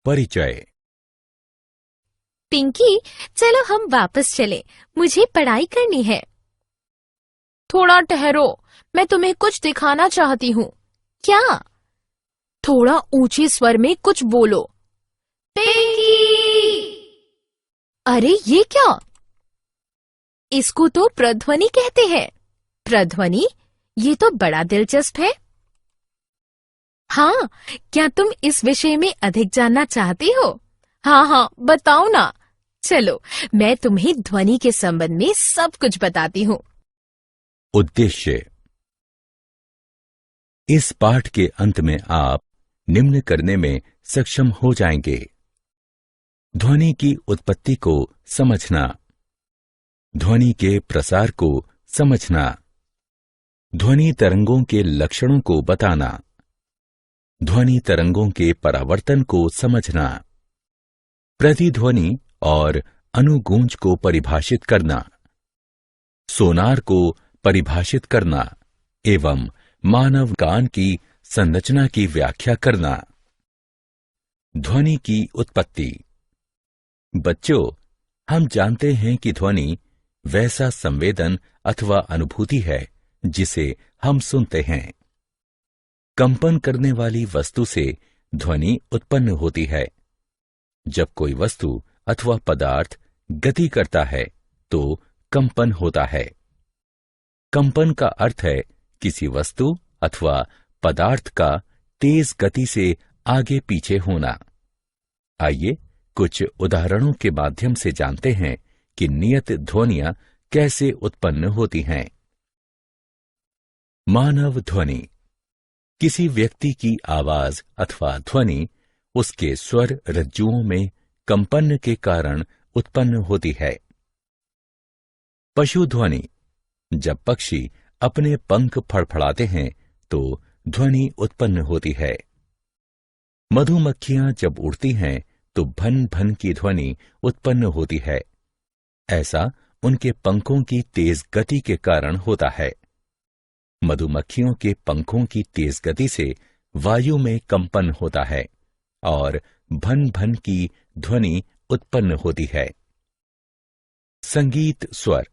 परिचय। पिंकी, चलो हम वापस चलें। मुझे पढ़ाई करनी है। थोड़ा ठहरो, मैं तुम्हें कुछ दिखाना चाहती हूँ। क्या? थोड़ा ऊंचे स्वर में कुछ बोलो। पिंकी! अरे ये क्या? इसको तो प्रध्वनि कहते हैं। प्रध्वनि? ये तो बड़ा दिलचस्प है। हाँ, क्या तुम इस विषय में अधिक जानना चाहती हो? हाँ, बताओ ना। चलो, मैं तुम्हें ध्वनि के संबंध में सब कुछ बताती हूँ। उद्देश्य। इस पाठ के अंत में आप निम्न करने में सक्षम हो जाएंगे: ध्वनि की उत्पत्ति को समझना, ध्वनि के प्रसार को समझना, ध्वनि तरंगों के लक्षणों को बताना, ध्वनि तरंगों के परावर्तन को समझना, प्रतिध्वनि और अनुगूंज को परिभाषित करना, सोनार को परिभाषित करना एवं मानव कान की संरचना की व्याख्या करना। ध्वनि की उत्पत्ति। बच्चों, हम जानते हैं कि ध्वनि वैसा संवेदन अथवा अनुभूति है जिसे हम सुनते हैं। कंपन करने वाली वस्तु से ध्वनि उत्पन्न होती है। जब कोई वस्तु अथवा पदार्थ गति करता है तो कंपन होता है। कंपन का अर्थ है किसी वस्तु अथवा पदार्थ का तेज गति से आगे पीछे होना। आइए कुछ उदाहरणों के माध्यम से जानते हैं कि नियत ध्वनियां कैसे उत्पन्न होती हैं। मानव ध्वनि। किसी व्यक्ति की आवाज अथवा ध्वनि उसके स्वर रज्जुओं में कंपन के कारण उत्पन्न होती है। पशु ध्वनि। जब पक्षी अपने पंख फड़फड़ाते हैं तो ध्वनि उत्पन्न होती है। मधुमक्खियां जब उड़ती हैं तो भन भन की ध्वनि उत्पन्न होती है। ऐसा उनके पंखों की तेज गति के कारण होता है। मधुमक्खियों के पंखों की तेज गति से वायु में कंपन होता है और भन भन की ध्वनि उत्पन्न होती है। संगीत स्वर।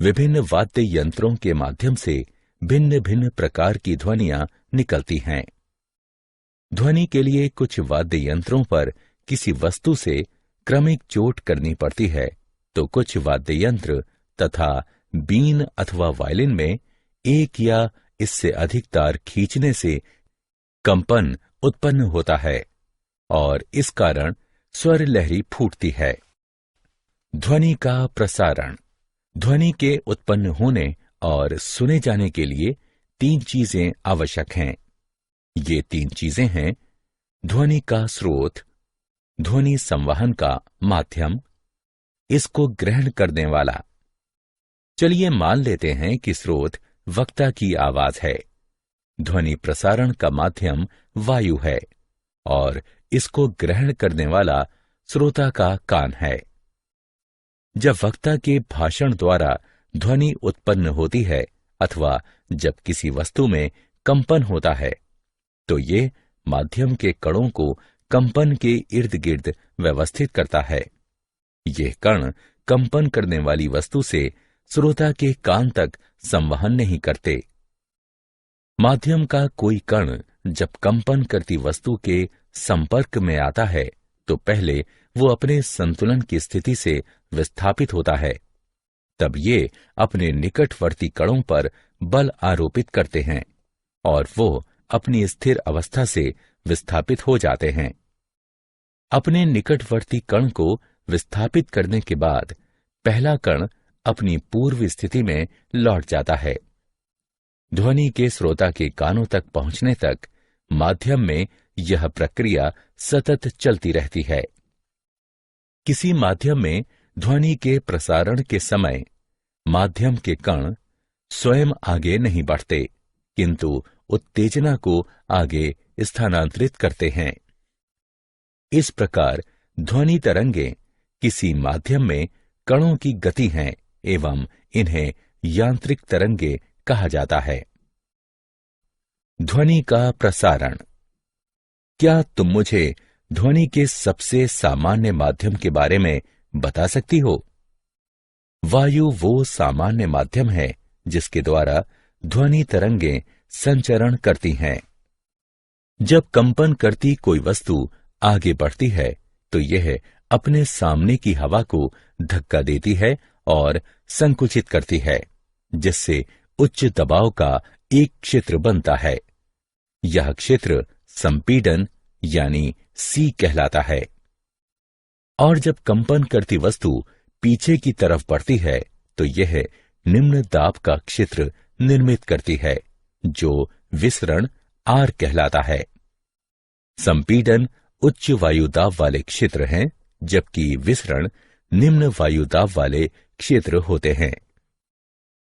विभिन्न वाद्य यंत्रों के माध्यम से भिन्न भिन्न प्रकार की ध्वनियां निकलती हैं। ध्वनि के लिए कुछ वाद्य यंत्रों पर किसी वस्तु से क्रमिक चोट करनी पड़ती है तो कुछ वाद्य यंत्र तथा बीन अथवा वायलिन में एक या इससे अधिक तार खींचने से कंपन उत्पन्न होता है और इस कारण स्वर लहरी फूटती है। ध्वनि का प्रसारण। ध्वनि के उत्पन्न होने और सुने जाने के लिए 3 चीजें आवश्यक हैं। ये 3 चीजें हैं: ध्वनि का स्रोत, ध्वनि संवहन का माध्यम, इसको ग्रहण करने वाला। चलिए मान लेते हैं कि स्रोत वक्ता की आवाज है, ध्वनि प्रसारण का माध्यम वायु है और इसको ग्रहण करने वाला श्रोता का कान है। जब वक्ता के भाषण द्वारा ध्वनि उत्पन्न होती है अथवा जब किसी वस्तु में कंपन होता है तो ये माध्यम के कणों को कंपन के इर्द गिर्द व्यवस्थित करता है। ये कण कंपन करने वाली वस्तु से श्रोता के कान तक संवहन नहीं करते। माध्यम का कोई कण जब कंपन करती वस्तु के संपर्क में आता है तो पहले वो अपने संतुलन की स्थिति से विस्थापित होता है, तब ये अपने निकटवर्ती कणों पर बल आरोपित करते हैं और वो अपनी स्थिर अवस्था से विस्थापित हो जाते हैं। अपने निकटवर्ती कण को विस्थापित करने के बाद पहला कण अपनी पूर्व स्थिति में लौट जाता है। ध्वनि के श्रोता के कानों तक पहुंचने तक माध्यम में यह प्रक्रिया सतत चलती रहती है। किसी माध्यम में ध्वनि के प्रसारण के समय माध्यम के कण स्वयं आगे नहीं बढ़ते, किंतु उत्तेजना को आगे स्थानांतरित करते हैं। इस प्रकार ध्वनि तरंगें किसी माध्यम में कणों की गति हैं एवं इन्हें यांत्रिक तरंगें कहा जाता है। ध्वनि का प्रसारण। क्या तुम मुझे ध्वनि के सबसे सामान्य माध्यम के बारे में बता सकती हो? वायु वो सामान्य माध्यम है जिसके द्वारा ध्वनि तरंगें संचरण करती हैं। जब कंपन करती कोई वस्तु आगे बढ़ती है तो यह अपने सामने की हवा को धक्का देती है और संकुचित करती है, जिससे उच्च दबाव का एक क्षेत्र बनता है। यह क्षेत्र संपीड़न यानी सी कहलाता है। और जब कंपन करती वस्तु पीछे की तरफ बढ़ती है तो यह निम्न दाब का क्षेत्र निर्मित करती है, जो विसरण आर कहलाता है। संपीड़न उच्च वायुदाब वाले क्षेत्र हैं, जबकि विसरण निम्न वायुदाब वाले क्षेत्र होते हैं।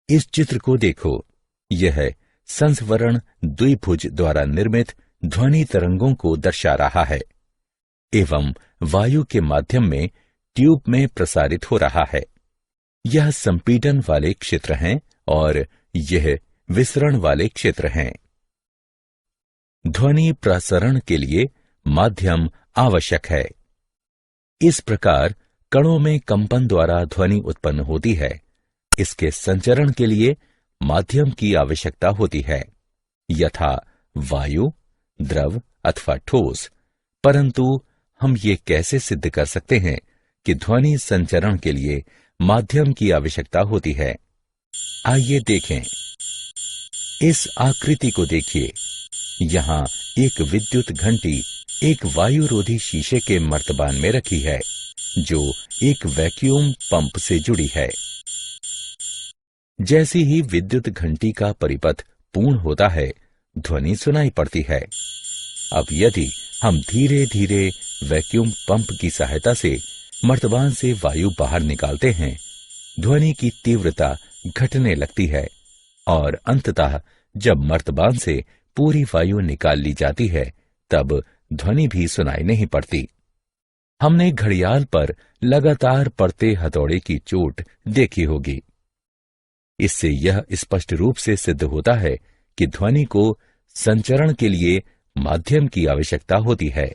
इस चित्र को देखो, यह संस्वरण द्विभुज द्वारा निर्मित ध्वनि तरंगों को दर्शा रहा है एवं वायु के माध्यम में ट्यूब में प्रसारित हो रहा है। यह संपीड़न वाले क्षेत्र हैं और यह विसरण वाले क्षेत्र हैं। ध्वनि प्रसरण के लिए माध्यम आवश्यक है। इस प्रकार कणों में कंपन द्वारा ध्वनि उत्पन्न होती है। इसके संचरण के लिए माध्यम की आवश्यकता होती है, यथा वायु, द्रव अथवा ठोस। परंतु हम ये कैसे सिद्ध कर सकते हैं कि ध्वनि संचरण के लिए माध्यम की आवश्यकता होती है? आइए देखें। इस आकृति को देखिए। यहाँ एक विद्युत घंटी एक वायुरोधी शीशे के मर्तबान में रखी है, जो एक वैक्यूम पंप से जुड़ी है। जैसे ही विद्युत घंटी का परिपथ पूर्ण होता है, ध्वनि सुनाई पड़ती है। अब यदि हम धीरे धीरे वैक्यूम पंप की सहायता से मर्तबान से वायु बाहर निकालते हैं, ध्वनि की तीव्रता घटने लगती है और अंततः जब मर्तबान से पूरी वायु निकाल ली जाती है, तब ध्वनि भी सुनाई नहीं पड़ती। हमने घड़ियाल पर लगातार पड़ते हथौड़े की चोट देखी होगी। इससे यह स्पष्ट रूप से सिद्ध होता है कि ध्वनि को संचरण के लिए माध्यम की आवश्यकता होती है।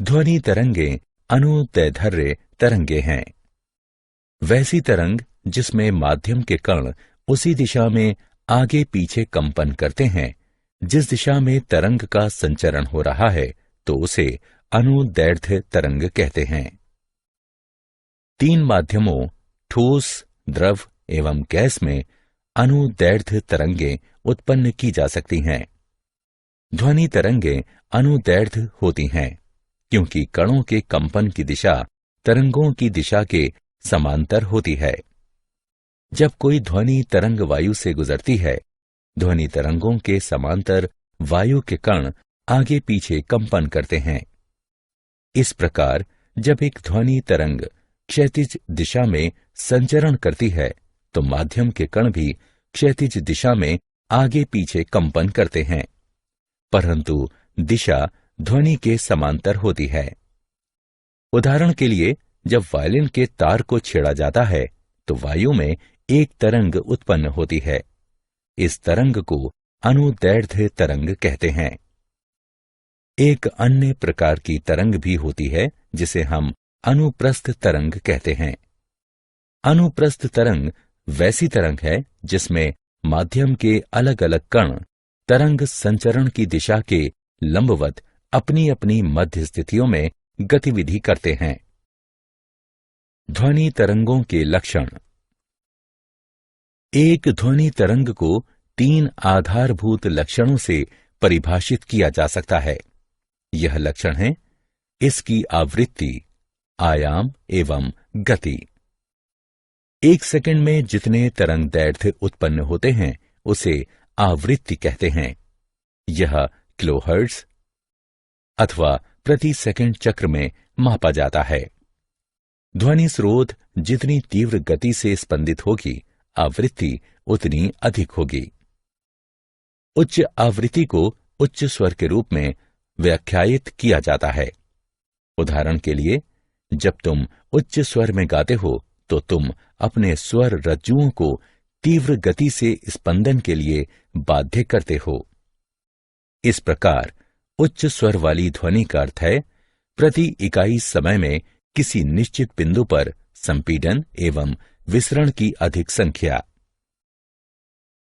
ध्वनि तरंगें अनुदैर्ध्य तरंगे हैं। वैसी तरंग जिसमें माध्यम के कण उसी दिशा में आगे पीछे कंपन करते हैं जिस दिशा में तरंग का संचरण हो रहा है, तो उसे अनुदैर्ध्य तरंग कहते हैं। तीन माध्यमों ठोस, द्रव एवं गैस में अनुदैर्ध्य तरंगें उत्पन्न की जा सकती हैं। ध्वनि तरंगें अनुदैर्ध्य होती हैं क्योंकि कणों के कंपन की दिशा तरंगों की दिशा के समांतर होती है। जब कोई ध्वनि तरंग वायु से गुजरती है, ध्वनि तरंगों के समांतर वायु के कण आगे पीछे कंपन करते हैं। इस प्रकार जब एक ध्वनि तरंग क्षैतिज दिशा में संचरण करती है, तो माध्यम के कण भी क्षैतिज दिशा में आगे पीछे कंपन करते हैं, परंतु दिशा ध्वनि के समांतर होती है। उदाहरण के लिए, जब वायलिन के तार को छेड़ा जाता है तो वायु में एक तरंग उत्पन्न होती है। इस तरंग को अनुदैर्ध्य तरंग कहते हैं। एक अन्य प्रकार की तरंग भी होती है जिसे हम अनुप्रस्थ तरंग कहते हैं। अनुप्रस्थ तरंग वैसी तरंग है जिसमें माध्यम के अलग अलग कण तरंग संचरण की दिशा के लंबवत अपनी अपनी मध्य स्थितियों में गतिविधि करते हैं। ध्वनि तरंगों के लक्षण। एक ध्वनि तरंग को तीन आधारभूत लक्षणों से परिभाषित किया जा सकता है। यह लक्षण है इसकी आवृत्ति, आयाम एवं गति। एक सेकंड में जितने तरंग दैर्ध्य उत्पन्न होते हैं उसे आवृत्ति कहते हैं। यह किलोहर्ट्ज अथवा प्रति सेकंड चक्र में मापा जाता है। ध्वनि स्रोत जितनी तीव्र गति से स्पंदित होगी, आवृत्ति उतनी अधिक होगी। उच्च आवृत्ति को उच्च स्वर के रूप में व्याख्यायित किया जाता है। उदाहरण के लिए, जब तुम उच्च स्वर में गाते हो तो तुम अपने स्वर रज्जुओं को तीव्र गति से स्पंदन के लिए बाध्य करते हो। इस प्रकार उच्च स्वर वाली ध्वनि का अर्थ है प्रति इकाई समय में किसी निश्चित बिंदु पर संपीड़न एवं विसरण की अधिक संख्या।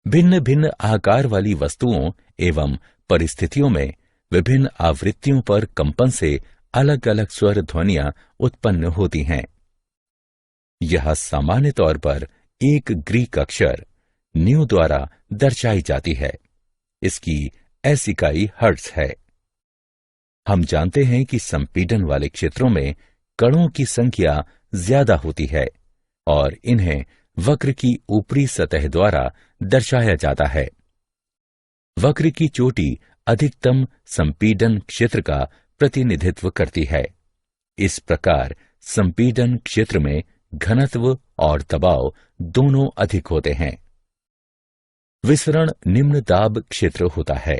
भिन्न भिन्न आकार वाली वस्तुओं एवं परिस्थितियों में विभिन्न आवृत्तियों पर कंपन से अलग अलग स्वर ध्वनियां उत्पन्न होती हैं। यह सामान्य तौर पर एक ग्रीक अक्षर न्यू द्वारा दर्शाई जाती है। इसकी एस इकाई हर्ट्ज है। हम जानते हैं कि संपीड़न वाले क्षेत्रों में कणों की संख्या ज्यादा होती है और इन्हें वक्र की ऊपरी सतह द्वारा दर्शाया जाता है। वक्र की चोटी अधिकतम संपीड़न क्षेत्र का प्रतिनिधित्व करती है। इस प्रकार संपीड़न क्षेत्र में घनत्व और दबाव दोनों अधिक होते हैं। विसरण निम्न दाब क्षेत्र होता है,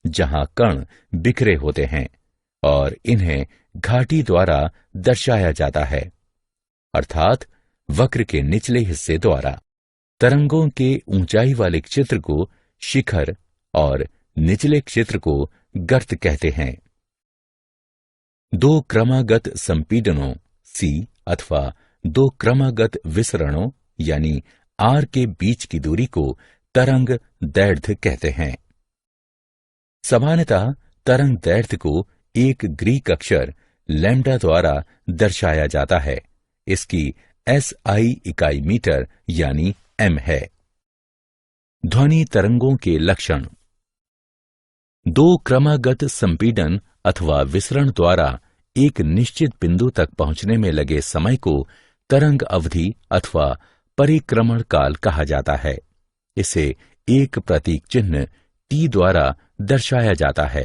जहां कण बिखरे होते हैं और इन्हें घाटी द्वारा दर्शाया जाता है, अर्थात वक्र के निचले हिस्से द्वारा। तरंगों के ऊंचाई वाले क्षेत्र को शिखर और निचले क्षेत्र को गर्त कहते हैं। दो क्रमागत संपीड़नों C अथवा दो क्रमागत विसरणों यानी R के बीच की दूरी को तरंग दैर्ध्य कहते हैं। सामान्यतः तरंग दैर्ध्य को एक ग्रीक अक्षर लैम्डा द्वारा दर्शाया जाता है। इसकी SI इकाई मीटर यानी m है। ध्वनि तरंगों के लक्षण। दो क्रमागत संपीड़न अथवा विसरण द्वारा एक निश्चित बिंदु तक पहुंचने में लगे समय को तरंग अवधि अथवा परिक्रमण काल कहा जाता है। इसे एक प्रतीक चिन्ह T द्वारा दर्शाया जाता है।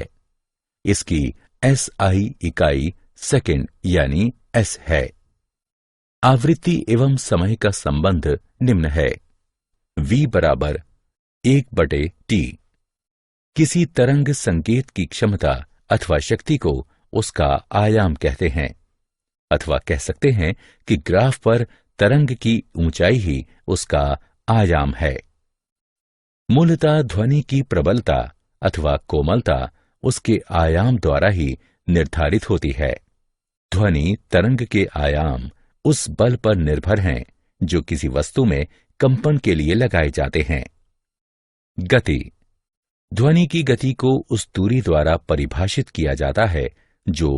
इसकी SI इकाई सेकंड यानी S है। आवृत्ति एवं समय का संबंध निम्न है। V बराबर 1/T। किसी तरंग संकेत की क्षमता अथवा शक्ति को उसका आयाम कहते हैं, अथवा कह सकते हैं कि ग्राफ पर तरंग की ऊंचाई ही उसका आयाम है। मूलतः ध्वनि की प्रबलता अथवा कोमलता उसके आयाम द्वारा ही निर्धारित होती है। ध्वनि तरंग के आयाम उस बल पर निर्भर हैं जो किसी वस्तु में कंपन के लिए लगाए जाते हैं। गति। ध्वनि की गति को उस दूरी द्वारा परिभाषित किया जाता है जो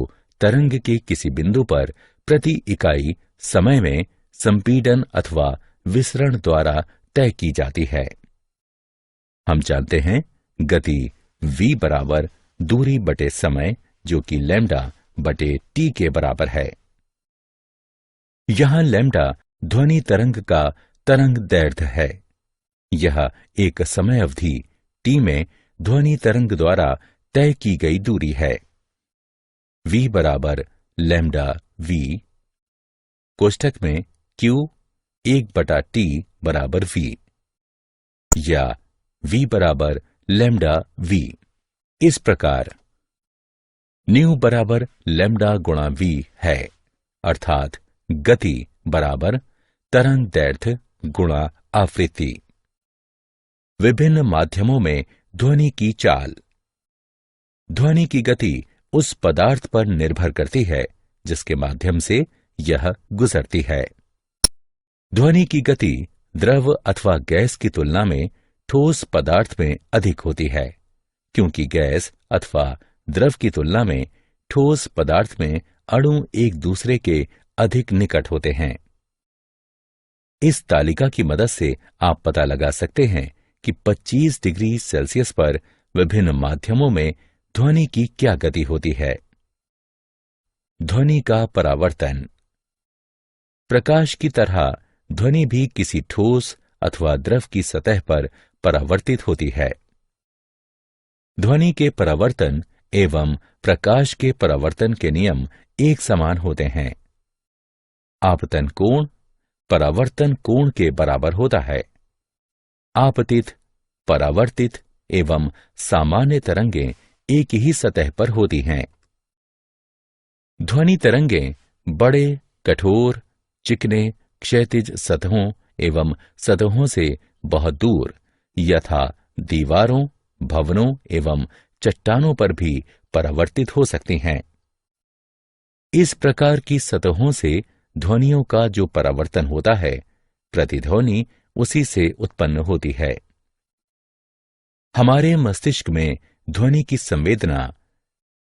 तरंग के किसी बिंदु पर प्रति इकाई समय में संपीड़न अथवा विसरण द्वारा तय की जाती है। हम जानते हैं गति v बराबर दूरी बटे समय जो कि लैम्डा बटे t के बराबर है। यहां लैम्डा ध्वनि तरंग का तरंग दैर्ध्य है। यह एक समय अवधि t में ध्वनि तरंग द्वारा तय की गई दूरी है। v बराबर लैम्डा v कोष्ठक में q 1/t बराबर v या v बराबर लैम्डा v। इस प्रकार न्यू बराबर लैम्डा गुणा v है, अर्थात गति बराबर तरंग दैर्ध्य गुणा आवृत्ति। विभिन्न माध्यमों में ध्वनि की चाल। ध्वनि की गति उस पदार्थ पर निर्भर करती है जिसके माध्यम से यह गुजरती है। ध्वनि की गति द्रव अथवा गैस की तुलना में ठोस पदार्थ में अधिक होती है, क्योंकि गैस अथवा द्रव की तुलना में ठोस पदार्थ में अणु एक दूसरे के अधिक निकट होते हैं। इस तालिका की मदद से आप पता लगा सकते हैं कि 25 डिग्री सेल्सियस पर विभिन्न माध्यमों में ध्वनि की क्या गति होती है। ध्वनि का परावर्तन। प्रकाश की तरह ध्वनि भी किसी ठोस अथवा द्रव की सतह पर परावर्तित होती है। ध्वनि के परावर्तन एवं प्रकाश के परावर्तन के नियम एक समान होते हैं। आपतन कोण परावर्तन कोण के बराबर होता है। आपतित, परावर्तित एवं सामान्य तरंगें एक ही सतह पर होती हैं। ध्वनि तरंगें बड़े, कठोर, चिकने, क्षैतिज सतहों एवं सतहों से बहुत दूर यथा दीवारों, भवनों एवं चट्टानों पर भी परावर्तित हो सकती हैं। इस प्रकार की सतहों से ध्वनियों का जो परावर्तन होता है, प्रतिध्वनि उसी से उत्पन्न होती है। हमारे मस्तिष्क में ध्वनि की संवेदना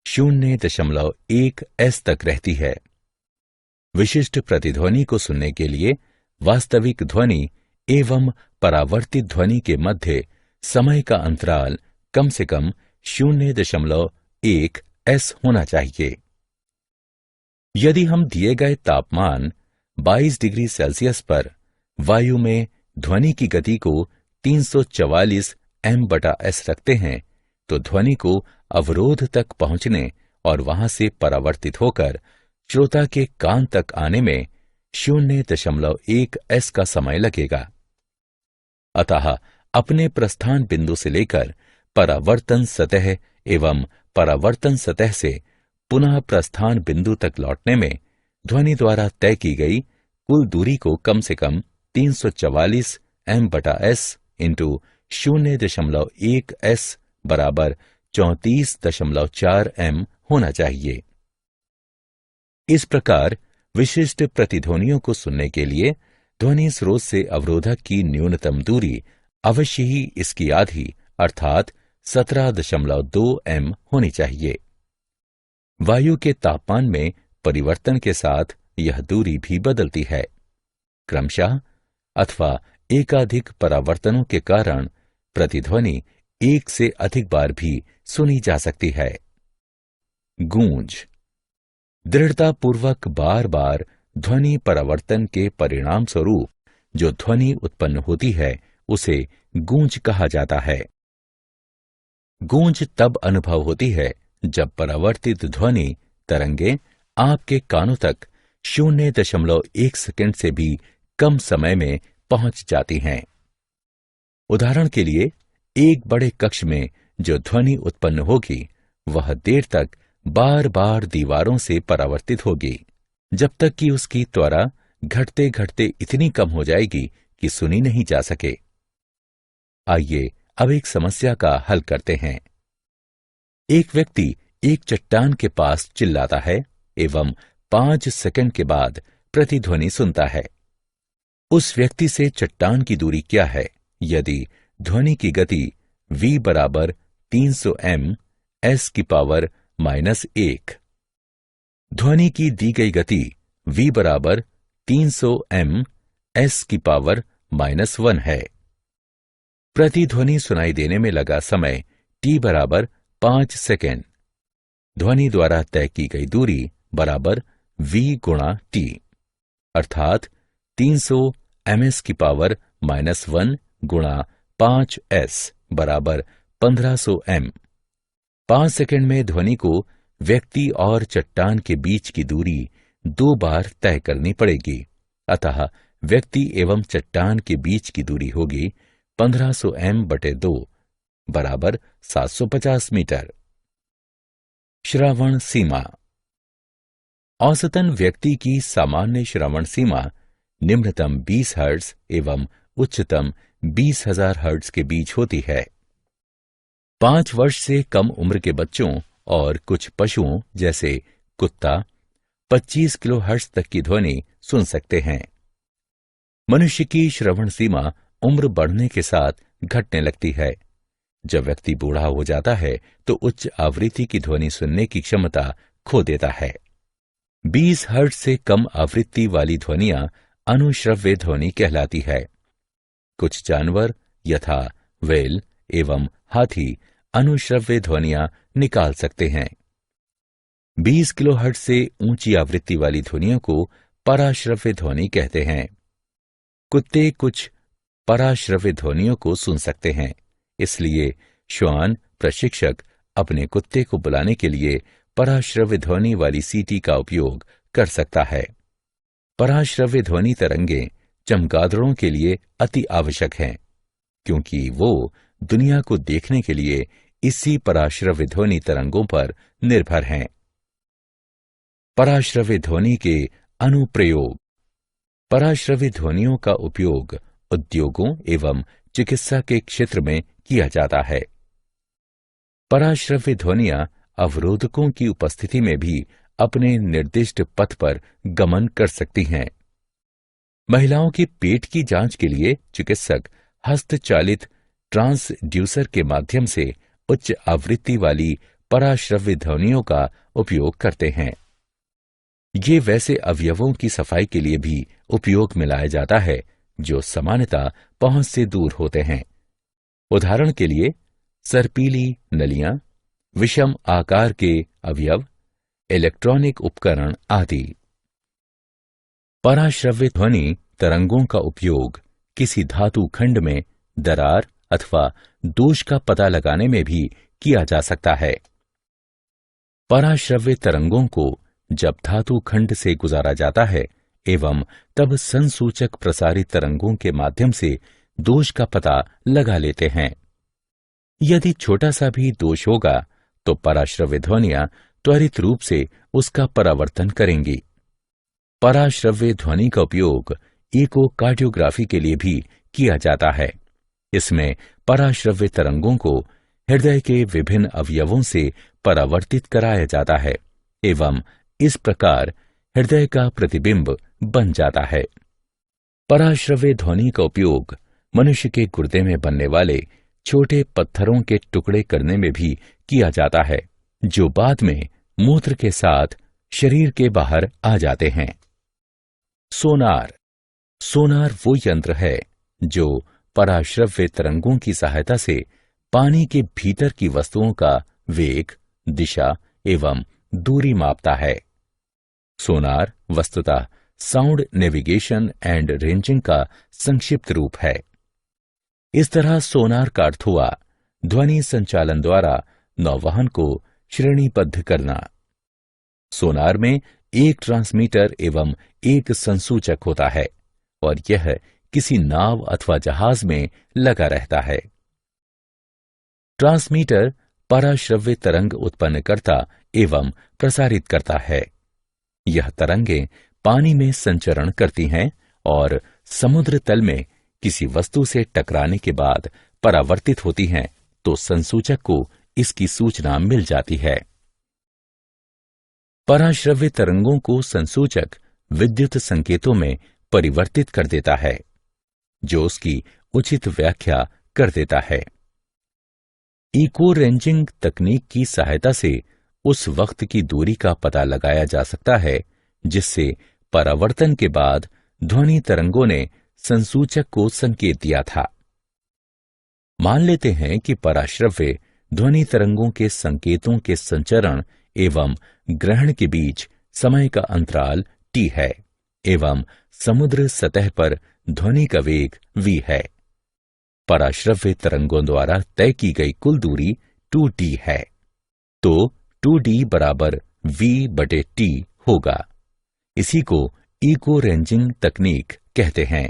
0.1 एस तक रहती है। विशिष्ट प्रतिध्वनि को सुनने के लिए वास्तविक ध्वनि एवं परावर्तित ध्वनि के मध्य समय का अंतराल कम से कम 0.1 एस होना चाहिए। यदि हम दिए गए तापमान 22 डिग्री सेल्सियस पर वायु में ध्वनि की गति को 344 m/s रखते हैं, तो ध्वनि को अवरोध तक पहुंचने और वहां से परावर्तित होकर श्रोता के कान तक आने में 0.1 एस का समय लगेगा। अतः अपने प्रस्थान बिंदु से लेकर परावर्तन सतह एवं परावर्तन सतह से पुनः प्रस्थान बिंदु तक लौटने में ध्वनि द्वारा तय की गई कुल दूरी को कम से कम 344 m/s इंटू 0.1 एस बराबर 34.4 m होना चाहिए। इस प्रकार विशिष्ट प्रतिध्वनियों को सुनने के लिए ध्वनि स्रोत से अवरोधक की न्यूनतम दूरी अवश्य ही इसकी आधी अर्थात 17.2 m होनी चाहिए। वायु के तापमान में परिवर्तन के साथ यह दूरी भी बदलती है, क्रमशः अथवा एकाधिक परावर्तनों के कारण प्रतिध्वनि एक से अधिक बार भी सुनी जा सकती है। गूंज दृढ़तापूर्वक बार बार ध्वनि परावर्तन के परिणाम स्वरूप जो ध्वनि उत्पन्न होती है उसे गूंज कहा जाता है। गूंज तब अनुभव होती है जब परावर्तित ध्वनि तरंगे आपके कानों तक 0.1 सेकंड से भी कम समय में पहुंच जाती हैं। उदाहरण के लिए, एक बड़े कक्ष में जो ध्वनि उत्पन्न होगी वह देर तक बार बार दीवारों से परावर्तित होगी, जब तक कि उसकी त्वरा घटते घटते इतनी कम हो जाएगी कि सुनी नहीं जा सके। आइए अब एक समस्या का हल करते हैं। एक व्यक्ति एक चट्टान के पास चिल्लाता है एवं 5 सेकंड के बाद प्रतिध्वनि सुनता है। उस व्यक्ति से चट्टान की दूरी क्या है यदि ध्वनि की गति v बराबर 300 m s की पावर -1, ध्वनि की दी गई गति v बराबर 300 m s की पावर -1 है। प्रतिध्वनि सुनाई देने में लगा समय t बराबर 5 सेकेंड। ध्वनि द्वारा तय की गई दूरी बराबर v गुणा t अर्थात 300 ms की पावर -1 गुणा 5s बराबर 1500 m। 5 सेकंड में ध्वनि को व्यक्ति और चट्टान के बीच की दूरी 2 बार तय करनी पड़ेगी, अतः व्यक्ति एवं चट्टान के बीच की दूरी होगी 1500 m/2 बराबर 750 मीटर। श्रवण सीमा। औसतन व्यक्ति की सामान्य श्रवण सीमा निम्नतम 20 हर्ट्ज एवं उच्चतम 20,000 हर्ट्ज के बीच होती है। 5 वर्ष से कम उम्र के बच्चों और कुछ पशुओं जैसे कुत्ता 25 किलो हर्ट्ज तक की ध्वनि सुन सकते हैं। मनुष्य की श्रवण सीमा उम्र बढ़ने के साथ घटने लगती है। जब व्यक्ति बूढ़ा हो जाता है तो उच्च आवृत्ति की ध्वनि सुनने की क्षमता खो देता है। 20 हर्ट्ज से कम आवृत्ति वाली ध्वनियां अनुश्रव्य ध्वनि कहलाती है। कुछ जानवर यथा व्हेल एवं हाथी अनुश्रव्य ध्वनियां निकाल सकते हैं। 20 किलो हर्ट्ज से ऊंची आवृत्ति वाली ध्वनियों को पराश्रव्य ध्वनि कहते हैं। कुत्ते कुछ पराश्रव्य ध्वनियों को सुन सकते हैं, इसलिए श्वान प्रशिक्षक अपने कुत्ते को बुलाने के लिए पराश्रव्य ध्वनि वाली सीटी का उपयोग कर सकता है। पराश्रव्य ध्वनि तरंगें चमगादड़ों के लिए अति आवश्यक हैं, क्योंकि वो दुनिया को देखने के लिए इसी पराश्रव्य ध्वनि तरंगों पर निर्भर हैं। पराश्रव्य ध्वनि के अनुप्रयोग। पराश्रव्य ध्वनियों का उपयोग उद्योगों एवं चिकित्सा के क्षेत्र में किया जाता है। पराश्रव्य ध्वनियां अवरोधकों की उपस्थिति में भी अपने निर्दिष्ट पथ पर गमन कर सकती हैं। महिलाओं के पेट की जांच के लिए चिकित्सक हस्तचालित ट्रांसड्यूसर के माध्यम से उच्च आवृत्ति वाली पराश्रव्य ध्वनियों का उपयोग करते हैं। ये वैसे अवयवों की सफाई के लिए भी उपयोग में लाया जाता है जो सामान्यतः पहुंच से दूर होते हैं। उदाहरण के लिए सर्पीली नलियां, विषम आकार के अवयव, इलेक्ट्रॉनिक उपकरण आदि। पराश्रव्य ध्वनि तरंगों का उपयोग किसी धातु खंड में दरार अथवा दोष का पता लगाने में भी किया जा सकता है। पराश्रव्य तरंगों को जब धातु खंड से गुजारा जाता है एवं तब संसूचक प्रसारित तरंगों के माध्यम से दोष का पता लगा लेते हैं। यदि छोटा सा भी दोष होगा तो पराश्रव्य ध्वनियां त्वरित रूप से उसका परावर्तन करेंगी। पराश्रव्य ध्वनि का उपयोग इकोकार्डियोग्राफी के लिए भी किया जाता है। इसमें पराश्रव्य तरंगों को हृदय के विभिन्न अवयवों से परावर्तित कराया जाता है एवं इस प्रकार हृदय का प्रतिबिंब बन जाता है। पराश्रव्य ध्वनि का उपयोग मनुष्य के गुर्दे में बनने वाले छोटे पत्थरों के टुकड़े करने में भी किया जाता है, जो बाद में मूत्र के साथ शरीर के बाहर आ जाते हैं। सोनार। सोनार वो यंत्र है जो पराश्रव्य तरंगों की सहायता से पानी के भीतर की वस्तुओं का वेग, दिशा एवं दूरी मापता है। सोनार वस्तुतः साउंड नेविगेशन एंड रेंजिंग का संक्षिप्त रूप है। इस तरह सोनार का अर्थ हुआ ध्वनि संचालन द्वारा नौवहन को श्रेणीबद्ध करना। सोनार में एक ट्रांसमीटर एवं एक संसूचक होता है और यह किसी नाव अथवा जहाज में लगा रहता है। ट्रांसमीटर पराश्रव्य तरंग उत्पन्न करता एवं प्रसारित करता है। यह तरंगें पानी में संचरण करती हैं और समुद्र तल में किसी वस्तु से टकराने के बाद परावर्तित होती हैं तो संसूचक को इसकी सूचना मिल जाती है। पराश्रव्य तरंगों को संसूचक विद्युत संकेतों में परिवर्तित कर देता है, जो उसकी उचित व्याख्या कर देता है। इको रेंजिंग तकनीक की सहायता से उस वक्त की दूरी का पता लगाया जा सकता है जिससे परावर्तन के बाद ध्वनि तरंगों ने संसूचक को संकेत दिया था। मान लेते हैं कि पराश्रव्य ध्वनि तरंगों के संकेतों के संचरण एवं ग्रहण के बीच समय का अंतराल t है एवं समुद्र सतह पर ध्वनि का वेग v है। पराश्रव्य तरंगों द्वारा तय की गई कुल दूरी 2d है, तो 2d बराबर v/t होगा। इसी को इको रेंजिंग तकनीक कहते हैं।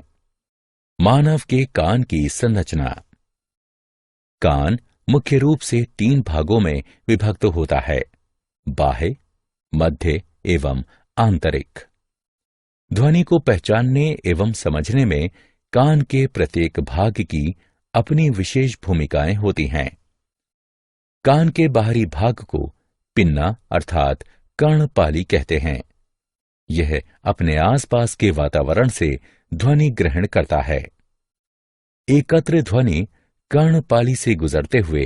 मानव के कान की संरचना। कान मुख्य रूप से 3 भागों में विभक्त होता है: बाह्य, मध्य एवं आंतरिक। ध्वनि को पहचानने एवं समझने में कान के प्रत्येक भाग की अपनी विशेष भूमिकाएं होती हैं। कान के बाहरी भाग को पिन्ना अर्थात कर्णपाली कहते हैं। यह अपने आसपास के वातावरण से ध्वनि ग्रहण करता है। एकत्र ध्वनि कर्णपाली से गुजरते हुए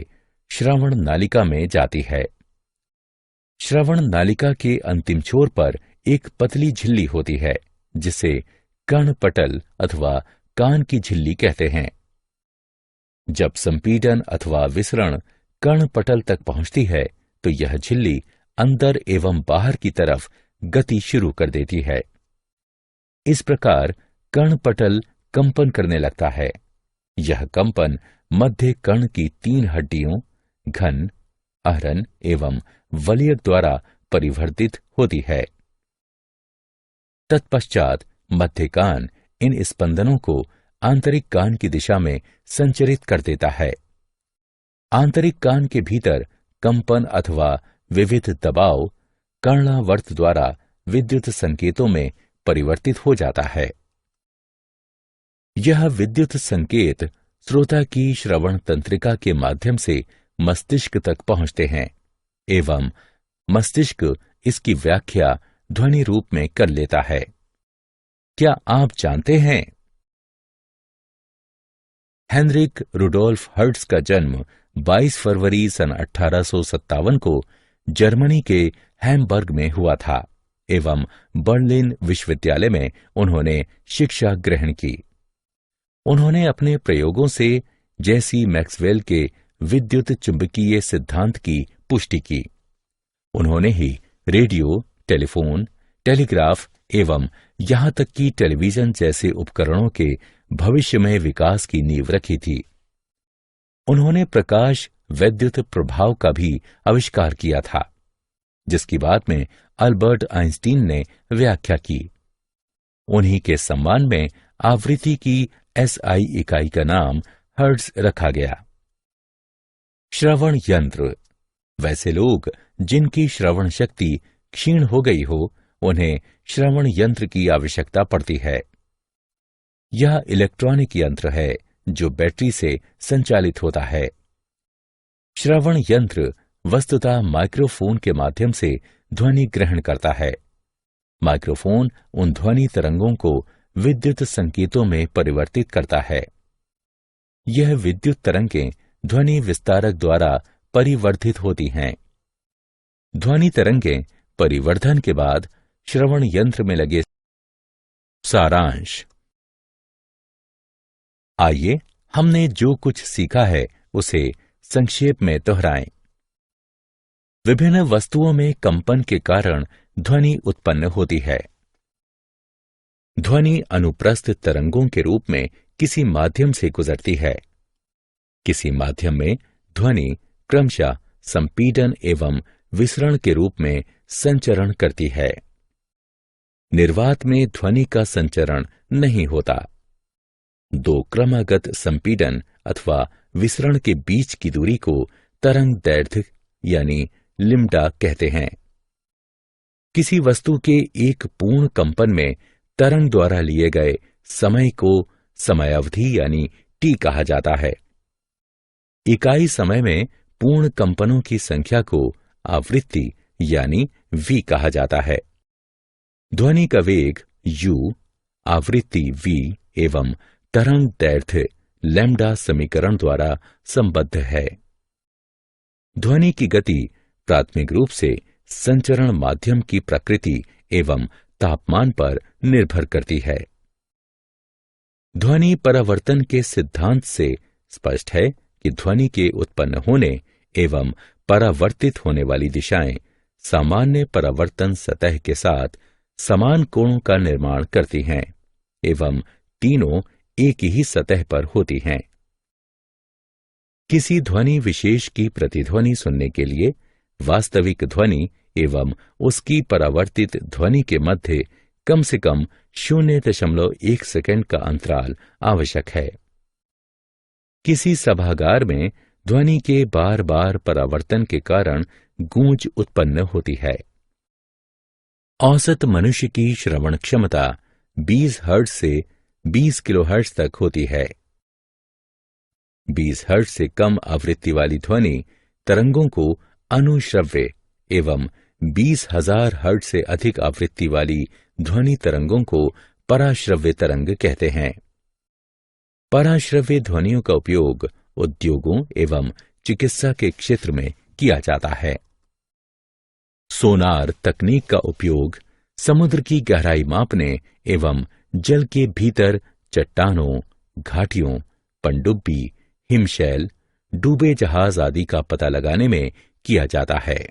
श्रवण नालिका में जाती है। श्रवण नालिका के अंतिम छोर पर एक पतली झिल्ली होती है जिसे कर्णपटल अथवा कान की झिल्ली कहते हैं। जब संपीडन अथवा विसरण कर्णपटल तक पहुंचती है तो यह झिल्ली अंदर एवं बाहर की तरफ गति शुरू कर देती है। इस प्रकार कर्णपटल कंपन करने लगता है। यह कंपन मध्य कर्ण की 3 हड्डियों घन, अहरन एवं वलयक द्वारा परिवर्तित होती है। तत्पश्चात मध्य कान इन स्पंदनों को आंतरिक कान की दिशा में संचरित कर देता है। आंतरिक कान के भीतर कंपन अथवा विविध दबाव कर्णावर्त द्वारा विद्युत संकेतों में परिवर्तित हो जाता है। यह विद्युत संकेत श्रोता की श्रवण तंत्रिका के माध्यम से मस्तिष्क तक पहुंचते हैं एवं मस्तिष्क इसकी व्याख्या ध्वनि रूप में कर लेता है। क्या आप जानते हैं? हेनरिक रुडोल्फ हर्ट्ज का जन्म 22 फरवरी सन 1857 को जर्मनी के हैम्बर्ग में हुआ था एवं बर्लिन विश्वविद्यालय में उन्होंने शिक्षा ग्रहण की। उन्होंने अपने प्रयोगों से जैसी मैक्सवेल के विद्युत चुंबकीय सिद्धांत की पुष्टि की। उन्होंने ही रेडियो, टेलीफोन, टेलीग्राफ एवं यहां तक कि टेलीविजन जैसे उपकरणों के भविष्य में विकास की नींव रखी थी। उन्होंने प्रकाश वैद्युत प्रभाव का भी आविष्कार किया था, जिसकी बाद में अल्बर्ट आइंस्टीन ने व्याख्या की। उन्हीं के सम्मान में आवृत्ति की SI इकाई का नाम हर्ट्ज रखा गया। श्रवण यंत्र। वैसे लोग जिनकी श्रवण शक्ति क्षीण हो गई हो, उन्हें श्रवण यंत्र की आवश्यकता पड़ती है। यह इलेक्ट्रॉनिक यंत्र है जो बैटरी से संचालित होता है। श्रवण यंत्र वस्तुतः माइक्रोफोन के माध्यम से ध्वनि ग्रहण करता है। माइक्रोफोन उन ध्वनि तरंगों को विद्युत संकेतों में परिवर्तित करता है। यह विद्युत तरंगें ध्वनि विस्तारक द्वारा परिवर्धित होती हैं। ध्वनि तरंगें परिवर्धन के बाद श्रवण यंत्र में लगे। सारांश। आइए हमने जो कुछ सीखा है उसे संक्षेप में दोहराएं। विभिन्न वस्तुओं में कंपन के कारण ध्वनि उत्पन्न होती है। ध्वनि अनुप्रस्थ तरंगों के रूप में किसी माध्यम से गुजरती है। किसी माध्यम में ध्वनि क्रमशः संपीडन एवं विसरण के रूप में संचरण करती है। निर्वात में ध्वनि का संचरण नहीं होता। दो क्रमागत संपीडन अथवा विसरण के बीच की दूरी को तरंग दैर्घ्य यानी लिम्डा कहते हैं। किसी वस्तु के एक पूर्ण कंपन में तरंग द्वारा लिए गए समय को समयावधि यानी टी कहा जाता है। इकाई समय में पूर्ण कंपनों की संख्या को आवृत्ति यानी v कहा जाता है। ध्वनि का वेग u, आवृत्ति v एवं तरंग दैर्घ्य लैम्डा समीकरण द्वारा संबद्ध है। ध्वनि की गति प्राथमिक रूप से संचरण माध्यम की प्रकृति एवं तापमान पर निर्भर करती है। ध्वनि परावर्तन के सिद्धांत से स्पष्ट है कि ध्वनि के उत्पन्न होने एवं परावर्तित होने वाली दिशाएं सामान्य परावर्तन सतह के साथ समान कोणों का निर्माण करती हैं एवं तीनों एक ही सतह पर होती हैं। किसी ध्वनि विशेष की प्रतिध्वनि सुनने के लिए वास्तविक ध्वनि एवं उसकी परावर्तित ध्वनि के मध्य कम से कम 0.1 सेकंड का अंतराल आवश्यक है। किसी सभागार में ध्वनि के बार बार परावर्तन के कारण गूंज उत्पन्न होती है। औसत मनुष्य की श्रवण क्षमता 20 हर्ट्ज से 20 किलोहर्ट्ज तक होती है। 20 हर्ट्ज से कम आवृत्ति वाली ध्वनि तरंगों को अनुश्रव्य एवं 20,000 हर्ट्ज से अधिक आवृत्ति वाली ध्वनि तरंगों को पराश्रव्य तरंग कहते हैं। पराश्रव्य ध्वनियों का उपयोग उद्योगों एवं चिकित्सा के क्षेत्र में किया जाता है। सोनार तकनीक का उपयोग समुद्र की गहराई मापने एवं जल के भीतर चट्टानों, घाटियों, पनडुब्बी, हिमशैल, डूबे जहाज आदि का पता लगाने में किया जाता है।